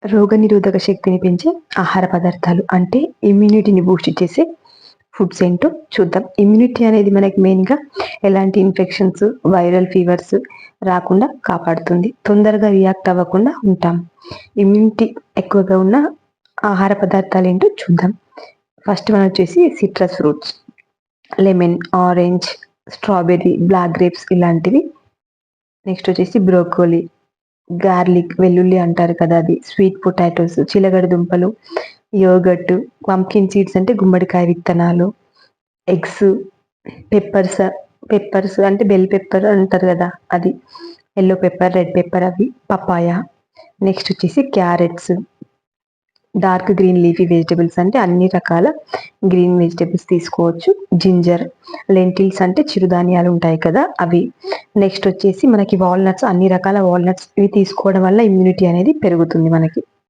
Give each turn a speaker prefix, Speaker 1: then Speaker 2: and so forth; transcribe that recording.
Speaker 1: రోగనిరోధక శక్తిని పెంచే ఆహార పదార్థాలు అంటే ఇమ్యూనిటీని బూస్ట్ చేసే ఫుడ్స్ ఏంటో చూద్దాం. ఇమ్యూనిటీ అనేది మనకి మెయిన్గా ఎలాంటి ఇన్ఫెక్షన్స్, వైరల్ ఫీవర్స్ రాకుండా కాపాడుతుంది. తొందరగా రియాక్ట్ అవ్వకుండా ఉంటాం. ఇమ్యూనిటీ ఎక్కువగా ఉన్న ఆహార పదార్థాలు ఏంటో చూద్దాం. ఫస్ట్ వన్ వచ్చేసి citrus fruits, lemon, orange, strawberry, black grapes ఇలాంటివి. నెక్స్ట్ వచ్చేసి బ్రోకోలీ, గార్లిక్, వెల్లుల్లి అంటారు కదా అది, స్వీట్ పొటాటోస్, చిలగడ దుంపలు, యోగట్, పంకిన్ సీడ్స్ అంటే గుమ్మడికాయ విత్తనాలు, ఎగ్స్, పెప్పర్స్, పెప్పర్స్ అంటే బెల్ పెప్పర్ అంటారు కదా అది, ఎల్లో పెప్పర్, రెడ్ పెప్పర్ అవి, పపాయ. నెక్స్ట్ వచ్చేసి carrots, dark green leafy vegetables అంటే అన్ని రకాల గ్రీన్ వెజిటబుల్స్ తీసుకోవచ్చు. జింజర్, లెంటిల్స్ అంటే చిరుధాన్యాలు ఉంటాయి కదా అవి. నెక్స్ట్ వచ్చేసి మనకి వాల్నట్స్, అన్ని రకాల వాల్నట్స్ ఇవి తీసుకోవడం వల్ల ఇమ్యూనిటీ అనేది పెరుగుతుంది మనకి.